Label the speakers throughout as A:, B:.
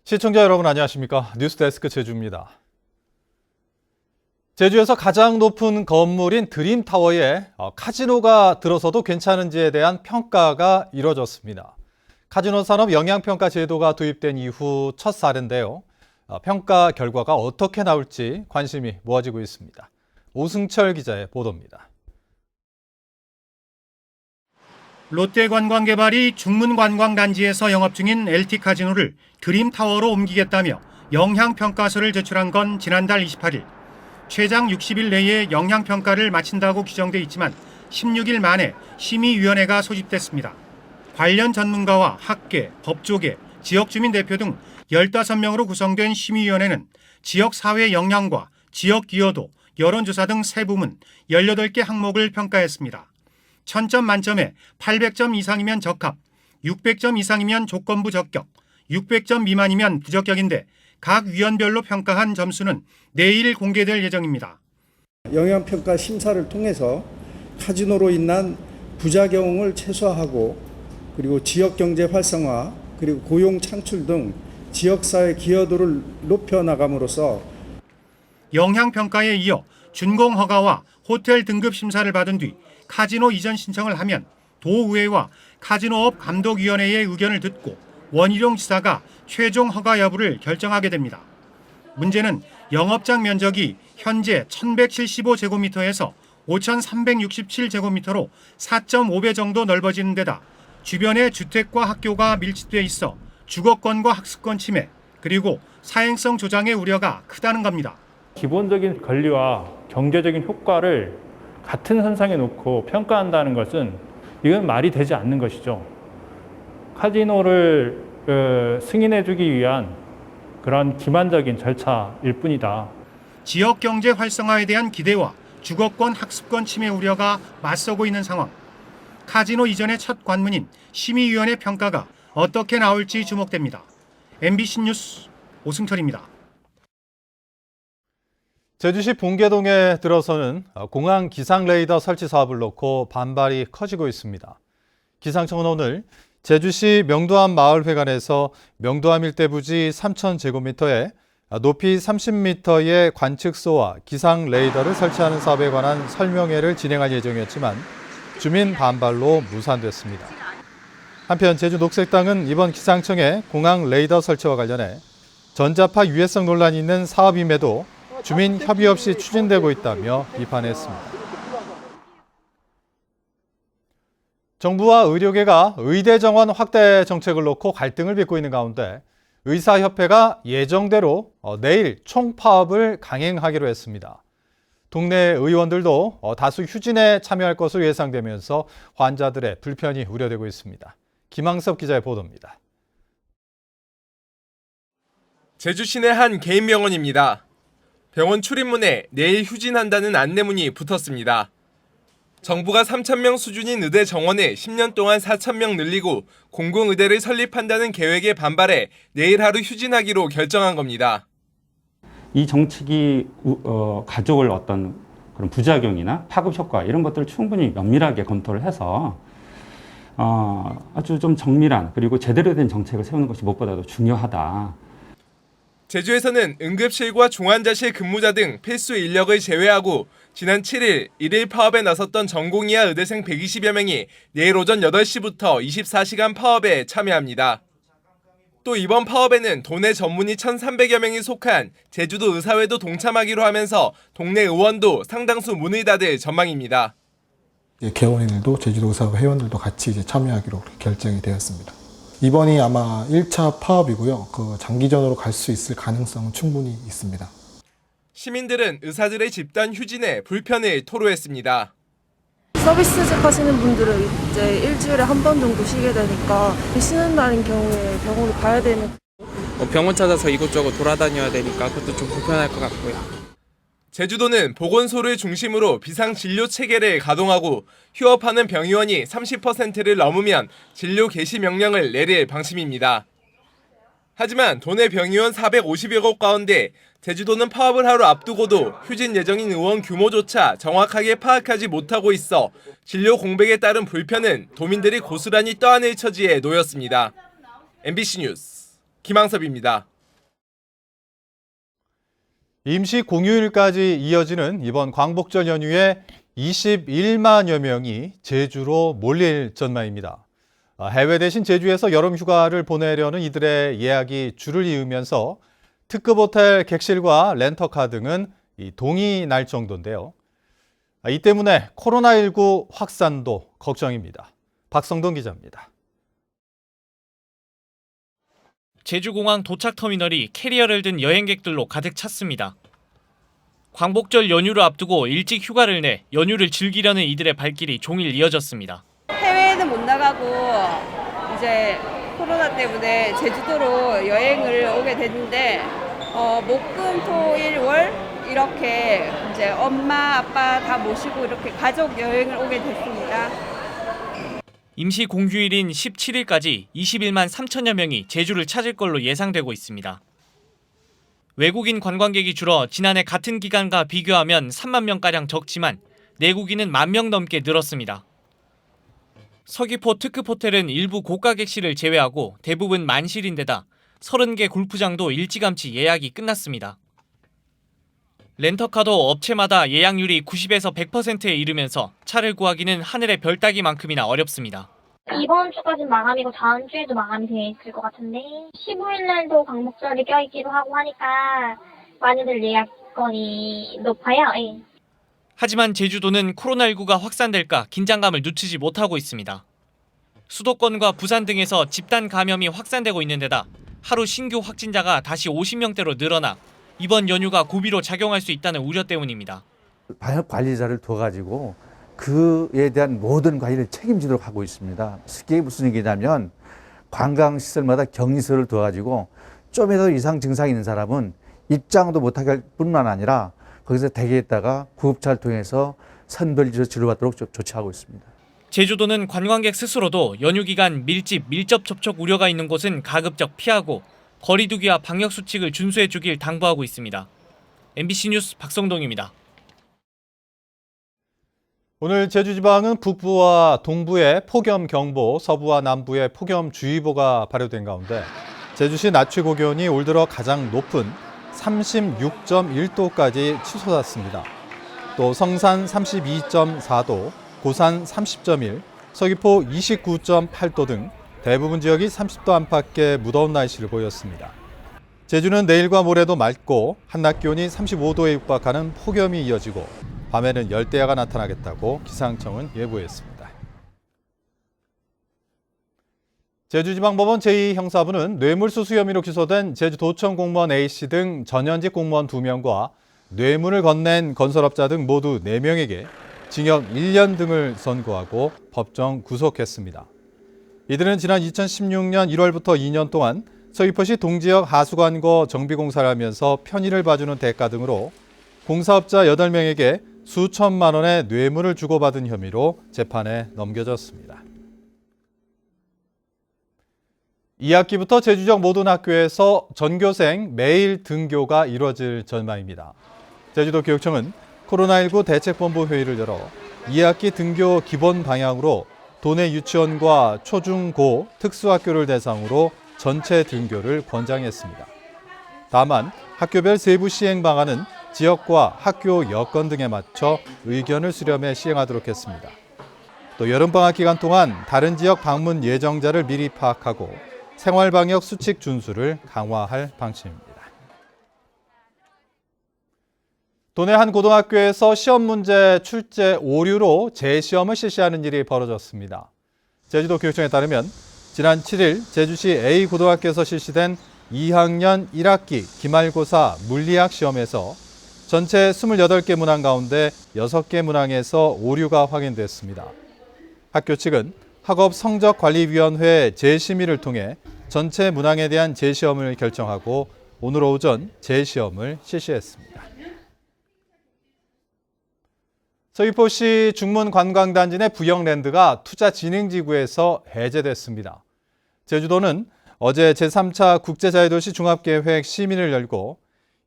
A: 시청자 여러분 안녕하십니까? 뉴스데스크 제주입니다. 제주에서 가장 높은 건물인 드림타워에 카지노가 들어서도 괜찮은지에 대한 평가가 이뤄졌습니다. 카지노 산업 영향평가 제도가 도입된 이후 첫 사례인데요. 평가 결과가 어떻게 나올지 관심이 모아지고 있습니다. 오승철 기자의 보도입니다.
B: 롯데관광개발이 중문관광단지에서 영업 중인 LT 카지노를 드림타워로 옮기겠다며 영향평가서를 제출한 건 지난달 28일. 최장 60일 내에 영향평가를 마친다고 규정돼 있지만 16일 만에 심의위원회가 소집됐습니다. 관련 전문가와 학계, 법조계, 지역주민 대표 등 15명으로 구성된 심의위원회는 지역사회 영향과 지역 기여도, 여론조사 등 세 부문 18개 항목을 평가했습니다. 1000점 만점에 800점 이상이면 적합, 600점 이상이면 조건부 적격, 600점 미만이면 부적격인데 각 위원별로 평가한 점수는 내일 공개될 예정입니다.
C: 영향평가 심사를 통해서 카지노로 인한 부작용을 최소화하고 그리고 지역경제 활성화 그리고 고용 창출 등 지역사회 기여도를 높여나감으로써
B: 영향평가에 이어 준공허가와 호텔 등급 심사를 받은 뒤 카지노 이전 신청을 하면 도의회와 카지노업 감독위원회의 의견을 듣고 원희룡 지사가 최종 허가 여부를 결정하게 됩니다. 문제는 영업장 면적이 현재 1175제곱미터에서 5367제곱미터로 4.5배 정도 넓어지는 데다 주변에 주택과 학교가 밀집돼 있어 주거권과 학습권 침해 그리고 사행성 조장의 우려가 크다는 겁니다.
D: 기본적인 권리와 경제적인 효과를 같은 선상에 놓고 평가한다는 것은 이건 말이 되지 않는 것이죠. 카지노를 승인해주기 위한 그런 기만적인 절차일 뿐이다. 지역
B: 경제 활성화에 대한 기대와 주거권, 학습권 침해 우려가 맞서고 있는 상황. 카지노 이전의 첫 관문인 심의위원회 평가가 어떻게 나올지 주목됩니다. MBC 뉴스 오승철입니다.
A: 제주시 봉계동에 들어서는 공항 기상 레이더 설치 사업을 놓고 반발이 커지고 있습니다. 기상청은 오늘 제주시 명도암 마을회관에서 명도암 일대 부지 3,000제곱미터에 높이 30m의 관측소와 기상 레이더를 설치하는 사업에 관한 설명회를 진행할 예정이었지만 주민 반발로 무산됐습니다. 한편 제주녹색당은 이번 기상청의 공항 레이더 설치와 관련해 전자파 유해성 논란이 있는 사업임에도 주민 협의 없이 추진되고 있다며 비판했습니다. 정부와 의료계가 의대 정원 확대 정책을 놓고 갈등을 빚고 있는 가운데 의사협회가 예정대로 내일 총파업을 강행하기로 했습니다. 동네 의원들도 다수 휴진에 참여할 것으로 예상되면서 환자들의 불편이 우려되고 있습니다. 김항섭 기자의 보도입니다.
E: 제주 시내 한 개인 병원입니다. 병원 출입문에 내일 휴진한다는 안내문이 붙었습니다. 정부가 3,000명 수준인 의대 정원을 10년 동안 4,000명 늘리고 공공의대를 설립한다는 계획에 반발해 내일 하루 휴진하기로 결정한 겁니다.
F: 이 정책이 가져올 어떤 그런 부작용이나 파급 효과 이런 것들을 충분히 면밀하게 검토를 해서 아주 좀 정밀한 그리고 제대로 된 정책을 세우는 것이 무엇보다도 중요하다.
E: 제주에서는 응급실과 중환자실 근무자 등 필수 인력을 제외하고 지난 7일 1일 파업에 나섰던 전공의와 의대생 120여 명이 내일 오전 8시부터 24시간 파업에 참여합니다. 또 이번 파업에는 도내 전문의 1,300여 명이 속한 제주도 의사회도 동참하기로 하면서 동네 의원도 상당수 문을 닫을 전망입니다.
G: 개원인들도 제주도 의사회 회원들도 같이 참여하기로 결정이 되었습니다. 이번이 아마 1차 파업이고요. 장기전으로 갈 수 있을 가능성은 충분히 있습니다.
E: 시민들은 의사들의 집단 휴진에 불편을 토로했습니다.
H: 서비스직 하시는 분들은 이제 일주일에 한 번 정도 쉬게 되니까 쉬는 날인 경우에 병원을 가야 되는
I: 병원 찾아서 이곳저곳 돌아다녀야 되니까 그것도 좀 불편할 것 같고요.
E: 제주도는 보건소를 중심으로 비상진료 체계를 가동하고 휴업하는 병의원이 30%를 넘으면 진료 개시 명령을 내릴 방침입니다. 하지만 도내 병의원 450여 곳 가운데 제주도는 파업을 하루 앞두고도 휴진 예정인 의원 규모조차 정확하게 파악하지 못하고 있어 진료 공백에 따른 불편은 도민들이 고스란히 떠안을 처지에 놓였습니다. MBC 뉴스 김항섭입니다.
A: 임시 공휴일까지 이어지는 이번 광복절 연휴에 21만여 명이 제주로 몰릴 전망입니다. 해외 대신 제주에서 여름 휴가를 보내려는 이들의 예약이 줄을 이으면서 특급 호텔 객실과 렌터카 등은 동이 날 정도인데요. 이 때문에 코로나19 확산도 걱정입니다. 박성동 기자입니다.
J: 제주공항 도착터미널이 캐리어를 든 여행객들로 가득 찼습니다. 광복절 연휴를 앞두고 일찍 휴가를 내 연휴를 즐기려는 이들의 발길이 종일 이어졌습니다.
K: 해외에는 못 나가고 이제 코로나 때문에 제주도로 여행을 오게 됐는데 목, 금, 토, 일, 월 이렇게 이제 엄마, 아빠 다 모시고 이렇게 가족 여행을 오게 됐습니다.
J: 임시 공휴일인 17일까지 21만 3천여 명이 제주를 찾을 걸로 예상되고 있습니다. 외국인 관광객이 줄어 지난해 같은 기간과 비교하면 3만 명가량 적지만 내국인은 1만 명 넘게 늘었습니다. 서귀포 특급 호텔은 일부 고가 객실을 제외하고 대부분 만실인데다 30개 골프장도 일찌감치 예약이 끝났습니다. 렌터카도 업체마다 예약률이 90에서 100%에 이르면서 차를 구하기는 하늘의 별 따기만큼이나 어렵습니다.
L: 이번 주까지는 마감이고 다음 주에도 마감이 돼 있을 것 같은데 15일 날도 광복절이 껴있기도 하고 하니까 많이들 예약건이 높아요. 예.
J: 하지만 제주도는 코로나19가 확산될까 긴장감을 늦추지 못하고 있습니다. 수도권과 부산 등에서 집단 감염이 확산되고 있는 데다 하루 신규 확진자가 다시 50명대로 늘어나 이번 연휴가 고비로 작용할 수 있다는 우려 때문입니다.
M: 방역 관리자를 둬가지고 그에 대한 모든 관리를 책임지도록 하고 있습니다. 그게 무슨 얘기냐면 관광시설마다 격리소를 둬가지고 좀이라도 이상 증상이 있는 사람은 입장도 못하게 할 뿐만 아니라 거기서 대기했다가 구급차를 통해서 선별지로 치료받도록 조치하고 있습니다.
J: 제주도는 관광객 스스로도 연휴 기간 밀접 접촉 우려가 있는 곳은 가급적 피하고 거리 두기와 방역 수칙을 준수해 주길 당부하고 있습니다. MBC 뉴스 박성동입니다.
A: 오늘 제주지방은 북부와 동부에 폭염경보, 서부와 남부에 폭염주의보가 발효된 가운데 제주시 낮 최고 기온이 올 들어 가장 높은 36.1도까지 치솟았습니다. 또 성산 32.4도, 고산 30.1, 서귀포 29.8도 등 대부분 지역이 30도 안팎의 무더운 날씨를 보였습니다. 제주는 내일과 모레도 맑고 한낮 기온이 35도에 육박하는 폭염이 이어지고 밤에는 열대야가 나타나겠다고 기상청은 예보했습니다. 제주지방법원 제2형사부는 뇌물수수 혐의로 기소된 제주도청 공무원 A씨 등 전현직 공무원 2명과 뇌물을 건넨 건설업자 등 모두 4명에게 징역 1년 등을 선고하고 법정 구속했습니다. 이들은 지난 2016년 1월부터 2년 동안 서귀포시 동지역 하수관고 정비공사를 하면서 편의를 봐주는 대가 등으로 공사업자 8명에게 수천만 원의 뇌물을 주고받은 혐의로 재판에 넘겨졌습니다. 2학기부터 제주 지역 모든 학교에서 전교생 매일 등교가 이루어질 전망입니다. 제주도 교육청은 코로나19 대책본부 회의를 열어 2학기 등교 기본 방향으로 도내 유치원과 초중고 특수학교를 대상으로 전체 등교를 권장했습니다. 다만 학교별 세부 시행 방안은 지역과 학교 여건 등에 맞춰 의견을 수렴해 시행하도록 했습니다. 또 여름방학 기간 동안 다른 지역 방문 예정자를 미리 파악하고 생활방역 수칙 준수를 강화할 방침입니다. 도내 한 고등학교에서 시험 문제 출제 오류로 재시험을 실시하는 일이 벌어졌습니다. 제주도 교육청에 따르면 지난 7일 제주시 A고등학교에서 실시된 2학년 1학기 기말고사 물리학 시험에서 전체 28개 문항 가운데 6개 문항에서 오류가 확인됐습니다. 학교 측은 학업성적관리위원회 재심의를 통해 전체 문항에 대한 재시험을 결정하고 오늘 오전 재시험을 실시했습니다. 서귀포시 중문관광단지 내 부영랜드가 투자진흥지구에서 해제됐습니다. 제주도는 어제 제3차 국제자유도시 종합계획 시민을 열고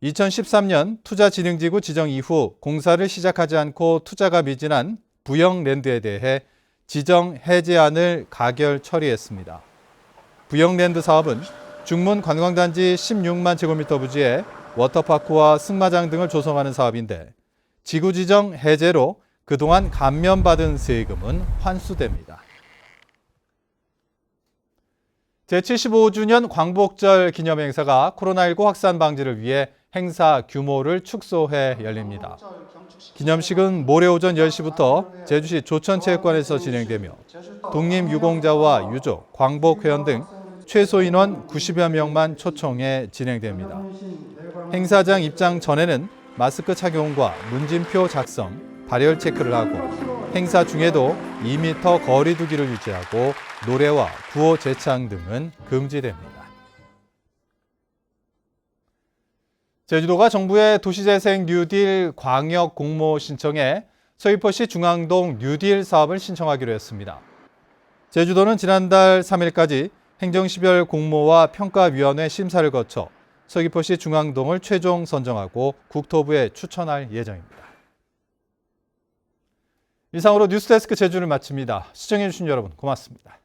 A: 2013년 투자진흥지구 지정 이후 공사를 시작하지 않고 투자가 미진한 부영랜드에 대해 지정 해제안을 가결 처리했습니다. 부영랜드 사업은 중문관광단지 16만 제곱미터 부지에 워터파크와 승마장 등을 조성하는 사업인데 지구지정 해제로 그동안 감면받은 세금은 환수됩니다. 제75주년 광복절 기념행사가 코로나19 확산 방지를 위해 행사 규모를 축소해 열립니다. 기념식은 모레 오전 10시부터 제주시 조천체육관에서 진행되며 독립유공자와 유족, 광복회원 등 최소 인원 90여 명만 초청해 진행됩니다. 행사장 입장 전에는 마스크 착용과 문진표 작성, 발열 체크를 하고 행사 중에도 2m 거리 두기를 유지하고 노래와 구호 제창 등은 금지됩니다. 제주도가 정부의 도시재생 뉴딜 광역 공모 신청에 서귀포시 중앙동 뉴딜 사업을 신청하기로 했습니다. 제주도는 지난달 3일까지 행정시별 공모와 평가위원회 심사를 거쳐 서귀포시 중앙동을 최종 선정하고 국토부에 추천할 예정입니다. 이상으로 뉴스데스크 제주를 마칩니다. 시청해주신 여러분 고맙습니다.